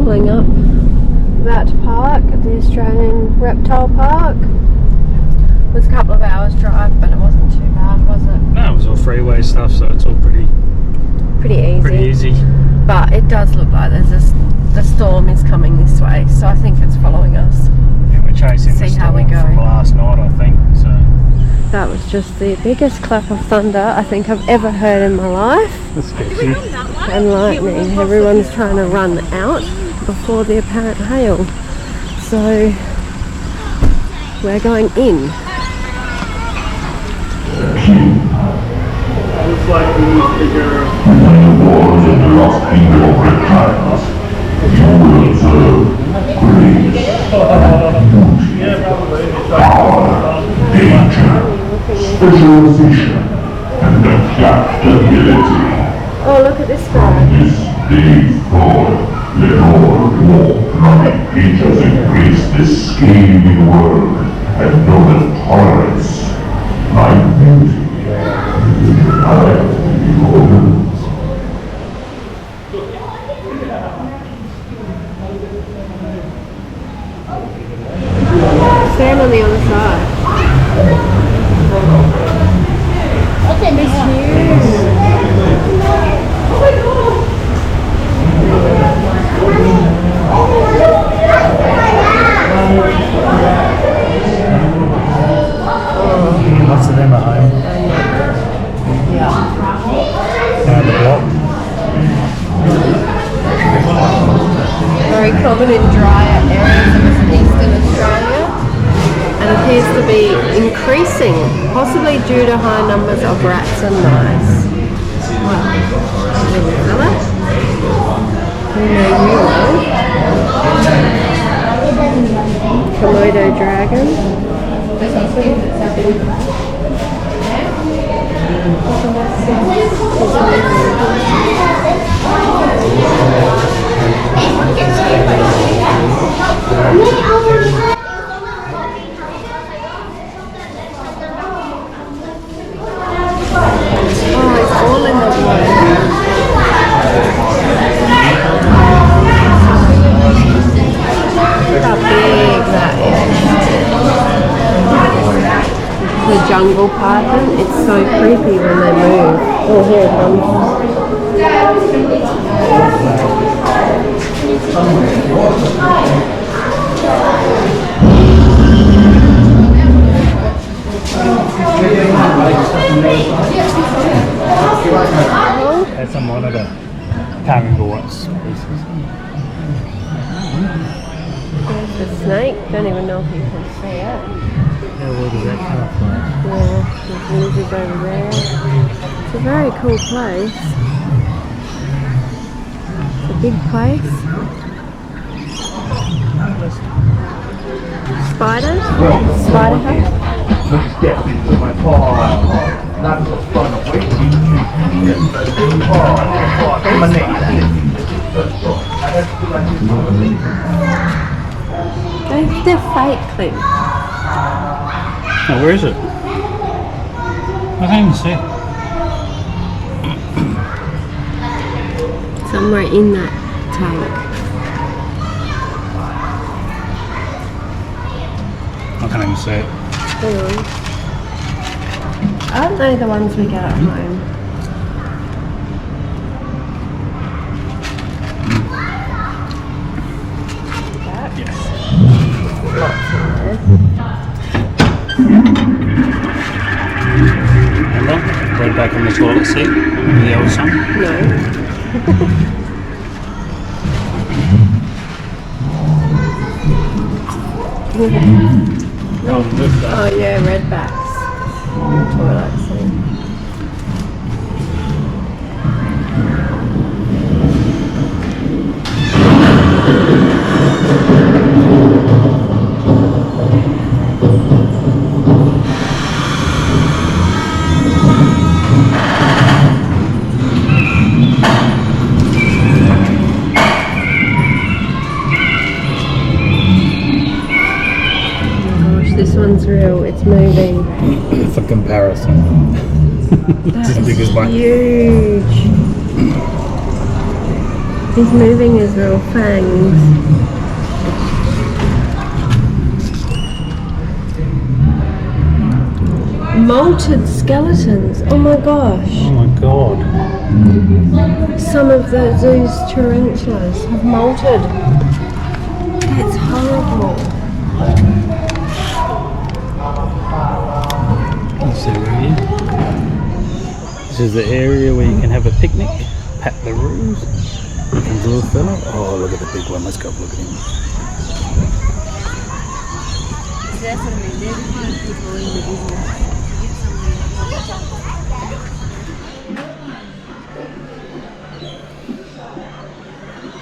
pulling up that park, the Australian Reptile Park. It was a couple of hours drive, but it wasn't too bad, was it? No, it was all freeway stuff, so it's all pretty easy. But it does look like the storm is coming this way, so I think it's following us. Yeah, we're chasing the storm from last night, I think. So that was just the biggest clap of thunder I think I've ever heard in my life. that's sketchy. And lightning. Everyone's trying to run out before the apparent hail. So we're going in. Looks like we need to figure Born in the lost kingdom of reptiles, you will observe grace, power, danger, specialization, and adaptability. Oh, look at this guy. This day forward, let all walk like creatures embrace this scathing world and know that tolerance, like beauty, Stand on the other side. It's huge. lots of them at home. Yeah. Down the block. Very common in drier areas of eastern Australia, and appears to be increasing, possibly due to high numbers of rats and mice. Wow. Little fella. We know you well. Komodo dragon. The jungle python, it's so creepy when they move. Oh, here it comes. That's some one of the can't remember what species. There's the snake, don't even know if you can see it. How well does that come from? Yeah, there's lizards over there. It's a very cool place. It's a big place. Spiders? Spider house? Let's step into my farm. That's the fun of waiting. They're fake things. Oh, where is it? I can't even see it. Somewhere in that tank. I can't even see it. Hang on. Aren't they the ones we get at home? That? Yes. Lots in there. Remember? Right back on the toilet seat with the old son? No. Oh yeah, redbacks. Toilet seat. This one's real, it's moving. For comparison. It's as big as mine. Huge. He's moving his little fangs. Molted skeletons. Oh my gosh. Oh my god. Some of the zoo's tarantulas have molted. That's horrible. Let's see right here. This is the area where you can have a picnic. Pat the roos. You can draw a fella. Oh, look at the big one. Let's go look at him.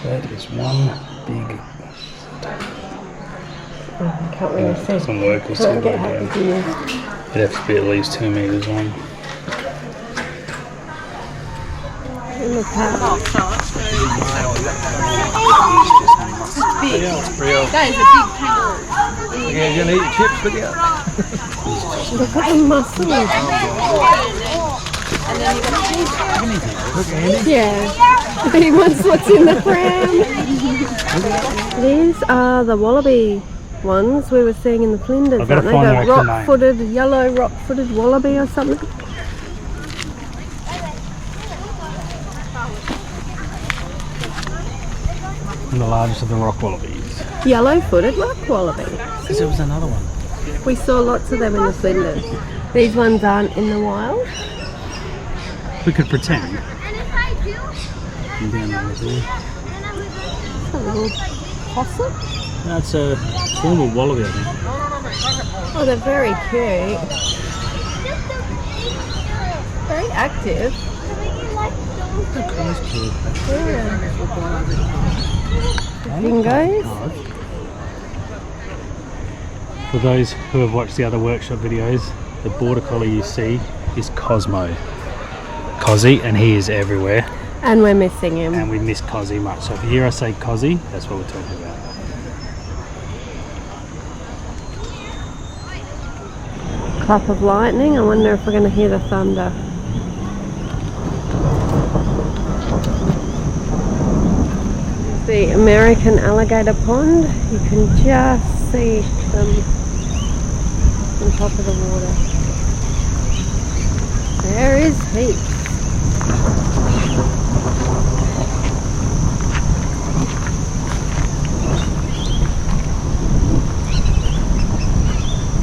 That is one big. Can't really see. Some work will still Can't go get how down. big he is. It'd have to be at least 2 meters long. Look how That is a big kangaroo. Yeah, you gonna eat your chips? Look out. look at the muscles. And then you've got Yeah. He wants what's in the pram. These are the wallaby ones we were seeing in the Flinders, I've got to aren't find they? their The actual name. rock-footed, yellow rock-footed wallaby or something. And the largest of the rock wallabies. Yellow-footed rock wallaby. Because there was another one. We saw lots of them in the Flinders. These ones aren't in the wild. We could pretend. And down over there. A little possum. That's a form of wallaby, I think. Oh, they're very cute. Very active. Yeah. Dingoes. For those who have watched the other workshop videos, the border collie you see is Cosmo. Cozzy, and he is everywhere. And we're missing him. And we miss Cozzy much. So if you hear us say Cozzy, that's what we're talking about. Clap of lightning. I wonder if we're going to hear the thunder. The American alligator pond. You can just see them on top of the water. There is heaps.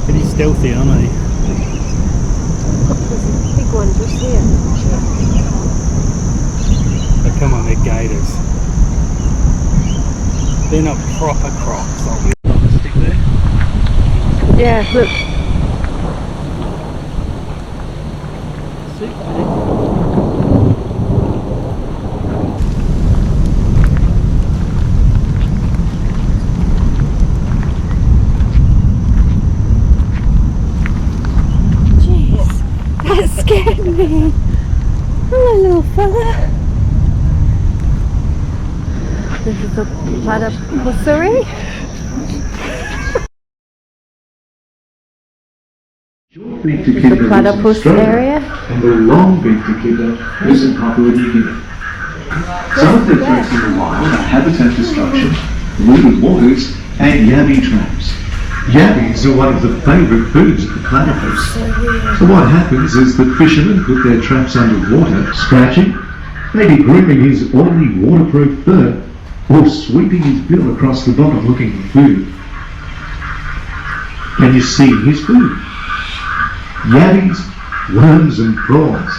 Pretty stealthy, aren't they? There's a big one just here. But come on, they're gators. They're not proper crocs. Like we've got the stick there. Yeah, look. Jeez, that scared me. Hello, little fella. This is a platypussery. Big This is the platypus area. and the long-beaked echidna lives in Papua New Guinea. Some of their threats in the wild are habitat destruction, moving waters, and yabby traps. Yabbies are one of the favourite foods of the platypus. So what happens is that fishermen put their traps underwater, scratching, maybe grooming his oily waterproof fur, or sweeping his bill across the bottom looking for food. Can you see his food? Yabbies, worms and prawns.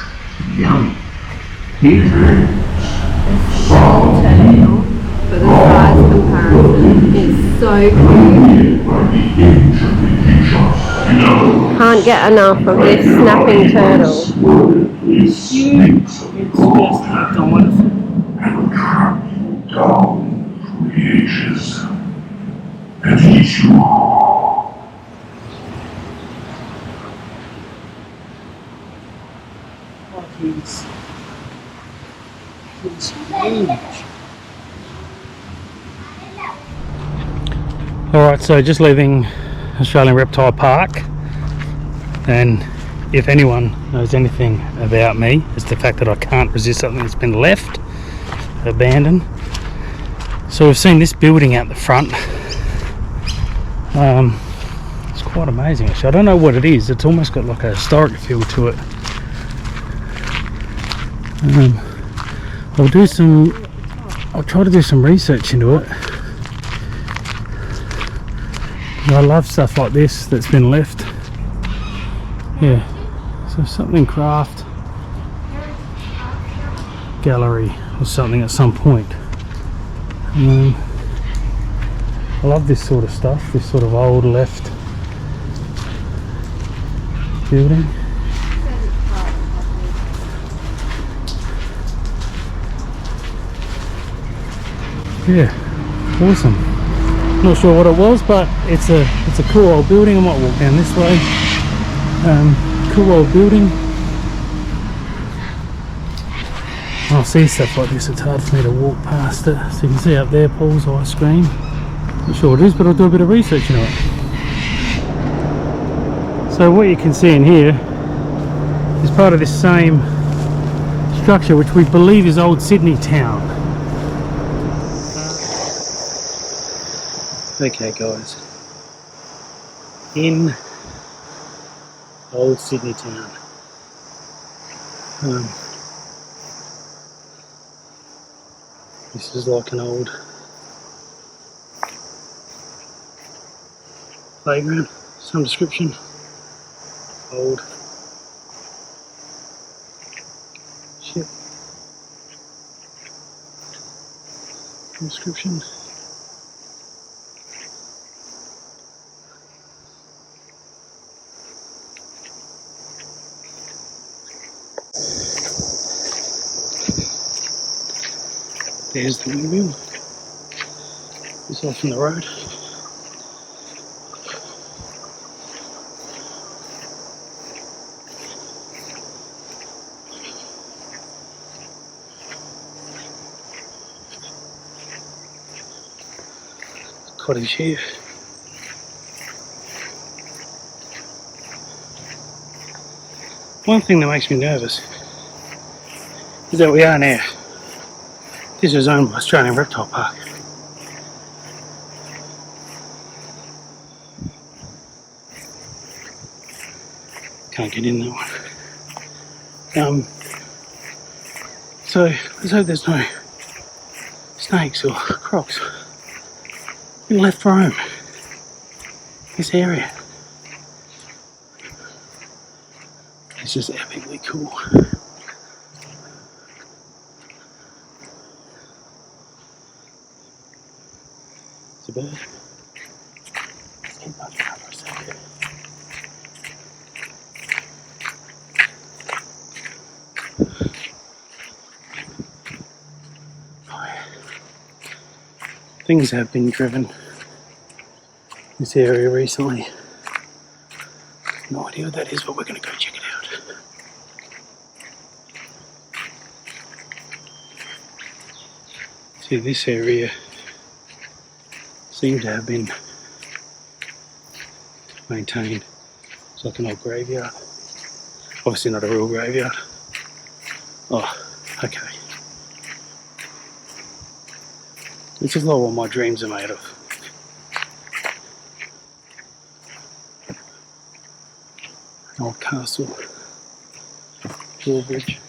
Yum. Here. Tail for the size comparison is so cute. Can't get enough of this snapping turtle. It's just wonderful. And will track you down through the ages and eat you. He's huge. Alright, so just leaving Australian Reptile Park, and if anyone knows anything about me, it's the fact that I can't resist something that's been left, abandoned. So we've seen this building out the front. It's quite amazing actually. I don't know what it is. It's almost got like a historic feel to it. I'll try to do some research into it. I love stuff like this that's been left. Yeah, so something craft gallery or something at some point. I love this sort of stuff, this sort of old left building. Yeah, awesome. Not sure what it was, but it's a cool old building. I might walk down this way. Cool old building. I see stuff like this, it's hard for me to walk past it. So you can see up there Paul's ice cream. Not sure what it is, but I'll do a bit of research into it. So what you can see in here is part of this same structure, which we believe is old Sydney town. Okay guys, in old Sydney town. This is like an old playground, some description. Old ship, some description. There's the windmill. It's off on the road. Cottage here. One thing that makes me nervous is that we are now. This is owned by Australian Reptile Park. Can't get in that one. So let's hope there's no snakes or crocs in left roam this area. It's just epically cool. It's a bird. Let's keep up for a second. Oh, yeah. Things have been driven this area recently. No idea what that is, but we're going to go check it out. See, this area seems to have been maintained. It's like an old graveyard. Obviously not a real graveyard. Oh, okay. This is like what my dreams are made of. An old castle. Drawbridge.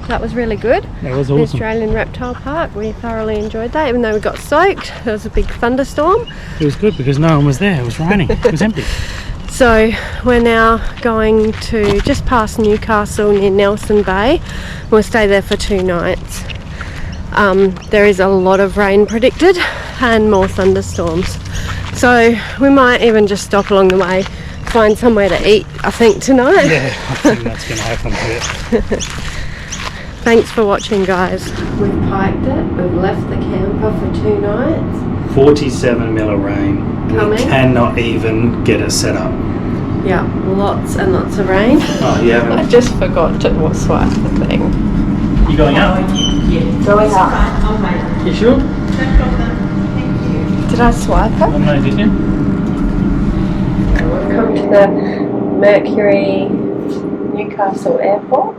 That was really good. That was The awesome. Australian Reptile Park. We thoroughly enjoyed that, even though we got soaked. There was a big thunderstorm. It was good because no one was there. It was raining. It was empty. So we're now going to just past Newcastle near Nelson Bay. We'll stay there for 2 nights. There is a lot of rain predicted and more thunderstorms. So we might even just stop along the way, find somewhere to eat, I think, tonight. Yeah, I think that's going to happen a bit. Thanks for watching, guys. We've piked it. We've left the camper for 2 nights. 47 mil of rain. Coming. We cannot even get it set up. Yeah, lots and lots of rain. Oh, I yeah. just forgot to swipe the thing. You going up? Going up. You sure? Did I swipe it? Oh, no, did you? We've come to the Mercury Newcastle Airport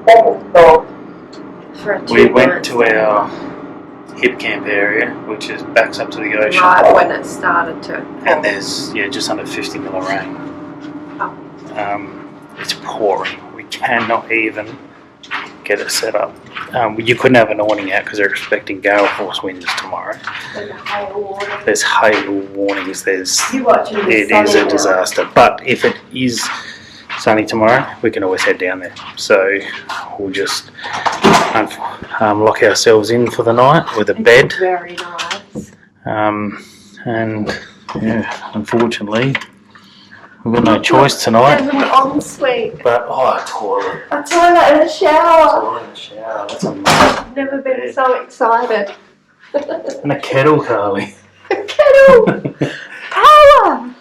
for a 2 We went nights. to our hip camp area, which is backs up to the ocean. Right when it started to. And there's just under 50 mil of rain. It's pouring. We cannot even get it set up. You couldn't have an awning out because they're expecting gale force winds tomorrow. There's hail warnings. It is a disaster. But if it is sunny tomorrow, we can always head down there. So we'll just lock ourselves in for the night with a bed. Very nice. And unfortunately, we've got no choice tonight. There's an ensuite. But a toilet. A toilet and a shower. Toilet and a shower. That's amazing. I've never been so excited. And a kettle, Carly. A kettle. Power.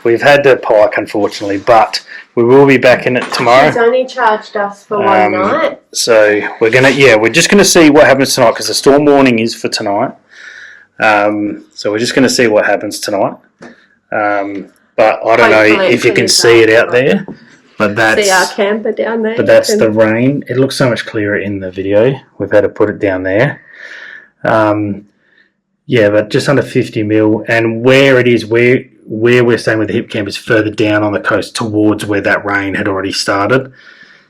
We've had to pike, unfortunately, but we will be back in it tomorrow. She's only charged us for one night. So we're just gonna see what happens tonight because the storm warning is for tonight. So we're just gonna see what happens tonight. But I don't know if you can see it out there. But that's see our camper down there. But that's the rain. It looks so much clearer in the video. We've had to put it down there. But just under 50 mil, and where it is, where we're staying with the hip camp is further down on the coast towards where that rain had already started.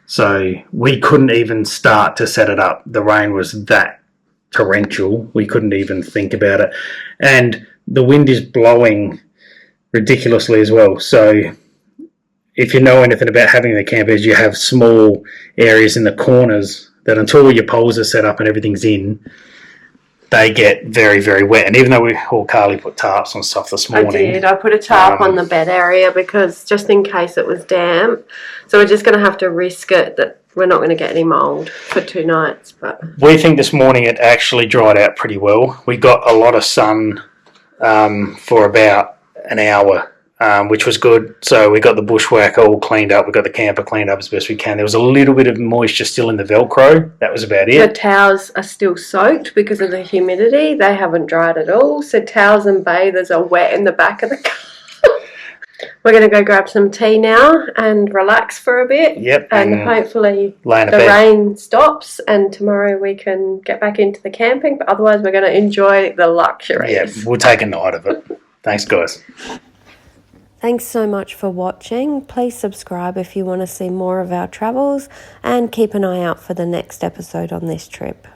So we couldn't even start to set it up. The rain was that torrential. We couldn't even think about it. And the wind is blowing ridiculously as well. So if you know anything about having the campers, you have small areas in the corners that until your poles are set up and everything's in, they get very, very wet. And even though Carly put tarps on stuff this morning. I did. I put a tarp on the bed area because just in case it was damp. So we're just going to have to risk it that we're not going to get any mould for 2 nights. But we think this morning it actually dried out pretty well. We got a lot of sun for about an hour, which was good. So we got the bushwhacker all cleaned up. We got the camper cleaned up as best we can. There was a little bit of moisture still in the Velcro. That was about it. The towels are still soaked because of the humidity. They haven't dried at all. So towels and bathers are wet in the back of the car. We're going to go grab some tea now and relax for a bit. Yep. And hopefully the rain stops and tomorrow we can get back into the camping. But otherwise we're going to enjoy the luxuries. Yeah, we'll take a night of it. Thanks, guys. Thanks so much for watching. Please subscribe if you want to see more of our travels and keep an eye out for the next episode on this trip.